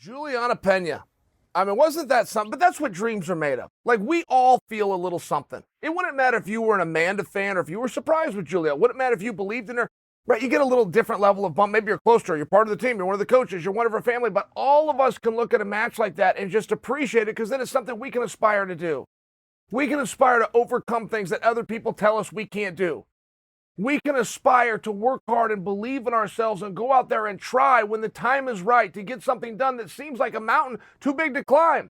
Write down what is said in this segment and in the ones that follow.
Juliana Pena. I mean, wasn't that something? But that's what dreams are made of. Like, we all feel a little something. It wouldn't matter if you were an Amanda fan or if you were surprised with Julia. It wouldn't matter if you believed in her. Right, you get a little different level of bump. Maybe you're close to her. You're part of the team. You're one of the coaches. You're one of her family. But all of us can look at a match like that and just appreciate it because then it's something we can aspire to do. We can aspire to overcome things that other people tell us we can't do. We can aspire to work hard and believe in ourselves and go out there and try when the time is right to get something done that seems like a mountain too big to climb.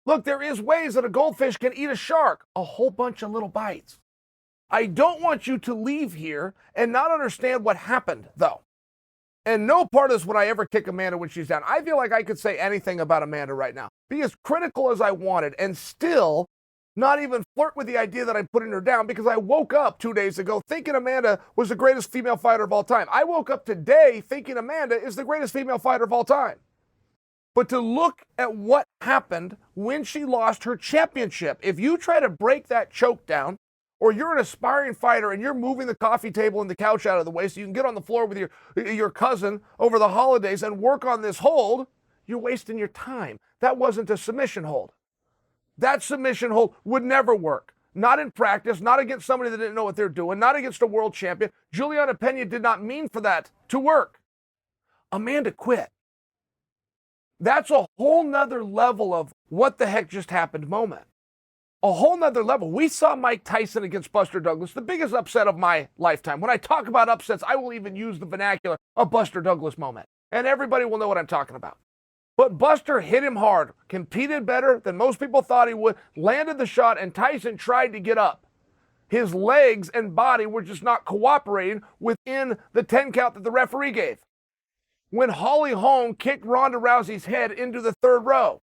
Look, there is ways that a goldfish can eat a shark, a whole bunch of little bites. I don't want you to leave here and not understand what happened, though. And no part of this would I ever kick Amanda when she's down. I feel like I could say anything about Amanda right now. Be as critical as I wanted and still not even flirt with the idea that I'm putting her down because I woke up 2 days ago thinking Amanda was the greatest female fighter of all time. I woke up today thinking Amanda is the greatest female fighter of all time. But to look at what happened when she lost her championship, if you try to break that choke down, or you're an aspiring fighter and you're moving the coffee table and the couch out of the way so you can get on the floor with your cousin over the holidays and work on this hold, you're wasting your time. That wasn't a submission hold. That submission hold would never work. Not in practice, not against somebody that didn't know what they're doing, not against a world champion. Juliana Pena did not mean for that to work. Amanda quit. That's a whole nother level of what the heck just happened moment. A whole nother level. We saw Mike Tyson against Buster Douglas, the biggest upset of my lifetime. When I talk about upsets, I will even use the vernacular of Buster Douglas moment. And everybody will know what I'm talking about. But Buster hit him hard, competed better than most people thought he would, landed the shot, and Tyson tried to get up. His legs and body were just not cooperating within the 10 count that the referee gave. When Holly Holm kicked Ronda Rousey's head into the third row,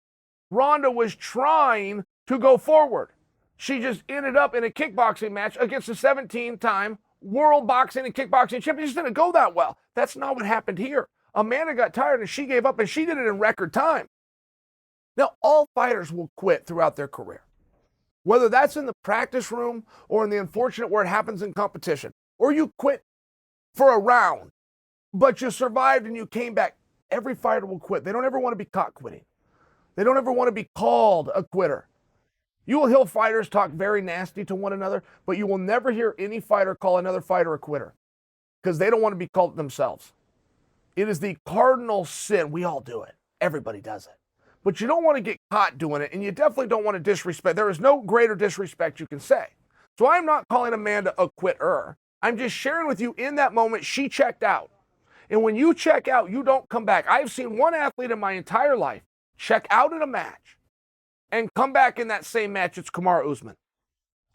Ronda was trying to go forward. She just ended up in a kickboxing match against a 17-time world boxing and kickboxing champion. It just didn't go that well. That's not what happened here. Amanda got tired and she gave up, and she did it in record time. Now, all fighters will quit throughout their career, whether that's in the practice room or in the unfortunate where it happens in competition, or you quit for a round, but you survived and you came back. Every fighter will quit. They don't ever want to be caught quitting. They don't ever want to be called a quitter. You will hear fighters talk very nasty to one another, but you will never hear any fighter call another fighter a quitter because they don't want to be called themselves. It is the cardinal sin. We all do it. Everybody does it. But you don't want to get caught doing it, and you definitely don't want to disrespect. There is no greater disrespect you can say. So I'm not calling Amanda a quitter. I'm just sharing with you in that moment she checked out. And when you check out, you don't come back. I've seen one athlete in my entire life check out in a match and come back in that same match. It's Kamaru Usman.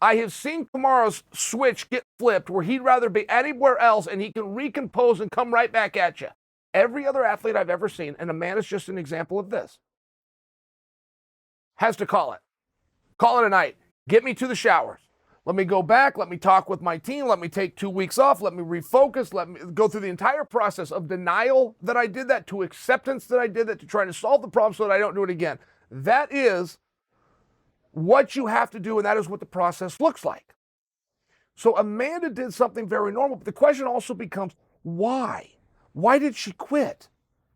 I have seen Kamaru's switch get flipped where he'd rather be anywhere else and he can recompose and come right back at you. Every other athlete I've ever seen, and Amanda's just an example of this, has to call it. Call it a night. Get me to the showers. Let me go back. Let me talk with my team. Let me take 2 weeks off. Let me refocus. Let me go through the entire process of denial that I did that to acceptance that I did that to trying to solve the problem so that I don't do it again. That is what you have to do, and that is what the process looks like. So Amanda did something very normal, but the question also becomes, why? Why did she quit?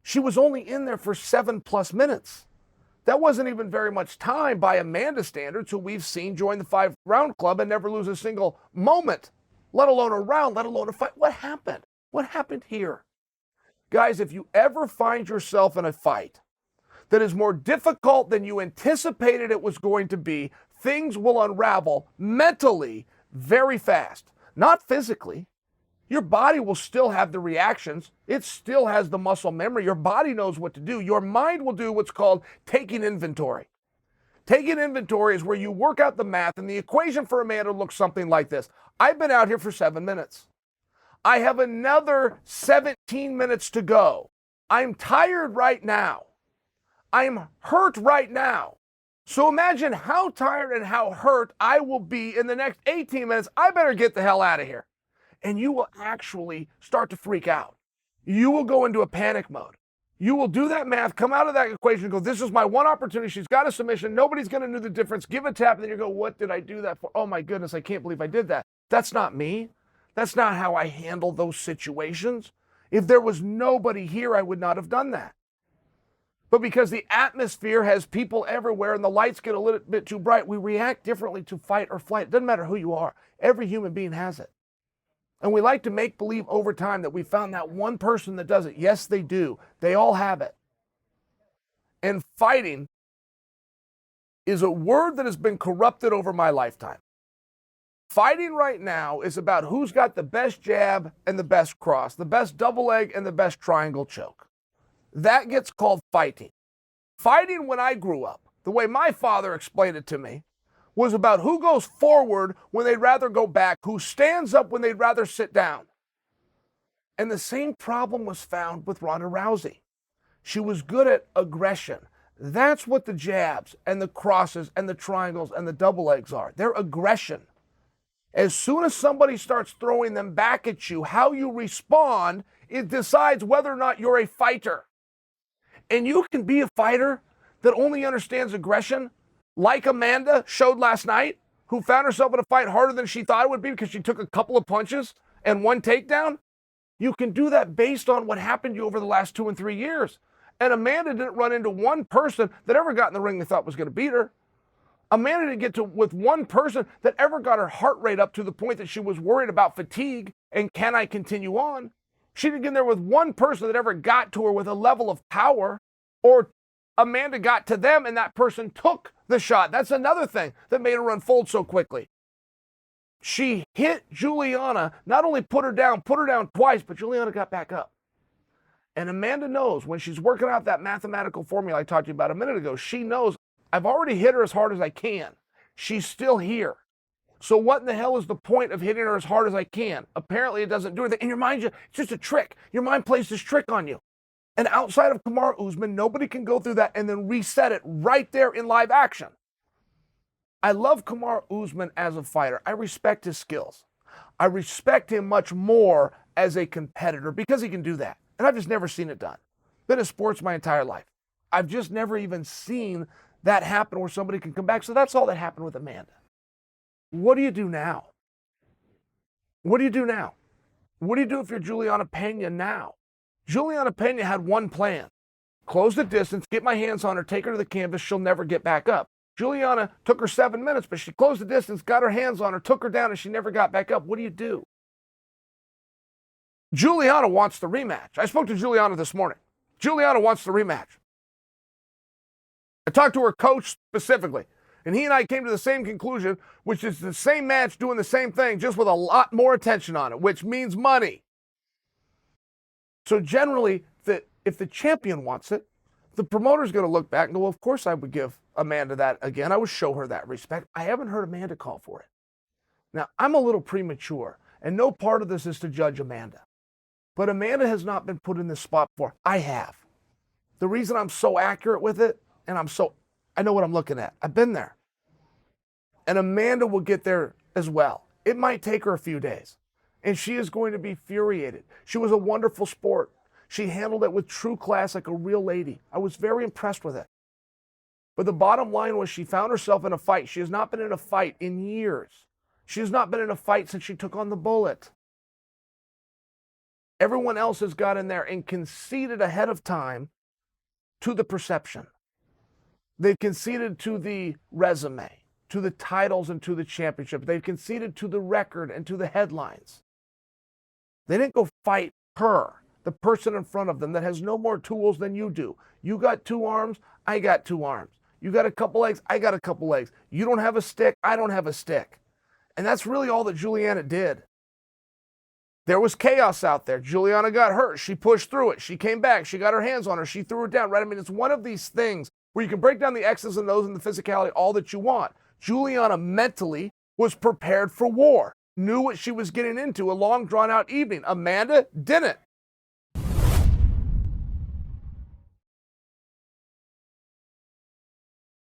She was only in there for 7+ minutes. That wasn't even very much time by Amanda standards, who we've seen join the 5-round club and never lose a single moment, let alone a round, let alone a fight. What happened? What happened here? Guys, if you ever find yourself in a fight that is more difficult than you anticipated it was going to be, things will unravel mentally very fast, not physically. Your body will still have the reactions. It still has the muscle memory. Your body knows what to do. Your mind will do what's called taking inventory. Taking inventory is where you work out the math, and the equation for Amanda looks something like this. I've been out here for 7 minutes. I have another 17 minutes to go. I'm tired right now. I'm hurt right now. So imagine how tired and how hurt I will be in the next 18 minutes. I better get the hell out of here. And you will actually start to freak out. You will go into a panic mode. You will do that math, come out of that equation and go, this is my one opportunity. She's got a submission. Nobody's going to know the difference. Give a tap, and then you go, what did I do that for? Oh my goodness, I can't believe I did that. That's not me. That's not how I handle those situations. If there was nobody here, I would not have done that. But because the atmosphere has people everywhere and the lights get a little bit too bright, we react differently to fight or flight. It doesn't matter who you are. Every human being has it. And we like to make believe over time that we found that one person that does it. Yes, they do. They all have it. And fighting is a word that has been corrupted over my lifetime. Fighting right now is about who's got the best jab and the best cross, the best double leg and the best triangle choke. That gets called fighting. Fighting when I grew up, the way my father explained it to me, was about who goes forward when they'd rather go back, who stands up when they'd rather sit down. And the same problem was found with Ronda Rousey. She was good at aggression. That's what the jabs and the crosses and the triangles and the double legs are. They're aggression. As soon as somebody starts throwing them back at you, how you respond, it decides whether or not you're a fighter. And you can be a fighter that only understands aggression, like Amanda showed last night, who found herself in a fight harder than she thought it would be because she took a couple of punches and one takedown. You can do that based on what happened to you over the last 2 and 3 years. And Amanda didn't run into one person that ever got in the ring they thought was going to beat her. Amanda didn't get to with one person that ever got her heart rate up to the point that she was worried about fatigue and can I continue on. She didn't get there with one person that ever got to her with a level of power, or Amanda got to them and that person took the shot. That's another thing that made her unfold so quickly. She hit Juliana, not only put her down twice, but Juliana got back up. And Amanda knows when she's working out that mathematical formula I talked to you about a minute ago, she knows I've already hit her as hard as I can. She's still here. So what in the hell is the point of hitting her as hard as I can? Apparently it doesn't do anything. In your mind, it's just a trick. Your mind plays this trick on you. And outside of Kamaru Usman, nobody can go through that and then reset it right there in live action. I love Kamaru Usman as a fighter. I respect his skills. I respect him much more as a competitor because he can do that. And I've just never seen it done. Been in sports my entire life. I've just never even seen that happen where somebody can come back. So that's all that happened with Amanda. What do you do now? What do you do now? What do you do if you're Juliana Pena now? Juliana Pena had one plan. Close the distance, get my hands on her, take her to the canvas, she'll never get back up. Juliana took her 7 minutes, but she closed the distance, got her hands on her, took her down, and she never got back up. What do? Juliana wants the rematch. I spoke to Juliana this morning. Juliana wants the rematch. I talked to her coach specifically, and he and I came to the same conclusion, which is the same match doing the same thing, just with a lot more attention on it, which means money. So generally, if the champion wants it, the promoter's going to look back and go, well, of course I would give Amanda that again. I would show her that respect. I haven't heard Amanda call for it. Now, I'm a little premature, and no part of this is to judge Amanda. But Amanda has not been put in this spot before. I have. The reason I'm so accurate with it, and I know what I'm looking at. I've been there. And Amanda will get there as well. It might take her a few days. And she is going to be infuriated. She was a wonderful sport. She handled it with true class like a real lady. I was very impressed with it. But the bottom line was she found herself in a fight. She has not been in a fight in years. She has not been in a fight since she took on the bullet. Everyone else has got in there and conceded ahead of time to the perception. They've conceded to the resume, to the titles and to the championship. They've conceded to the record and to the headlines. They didn't go fight her, the person in front of them that has no more tools than you do. You got 2 arms, I got 2 arms. You got a couple legs, I got a couple legs. You don't have a stick, I don't have a stick. And that's really all that Juliana did. There was chaos out there. Juliana got hurt. She pushed through it. She came back. She got her hands on her. She threw her down, right? I mean, it's one of these things where you can break down the X's and O's and the physicality, all that you want. Juliana mentally was prepared for war, knew what she was getting into, a long, drawn-out evening. Amanda didn't.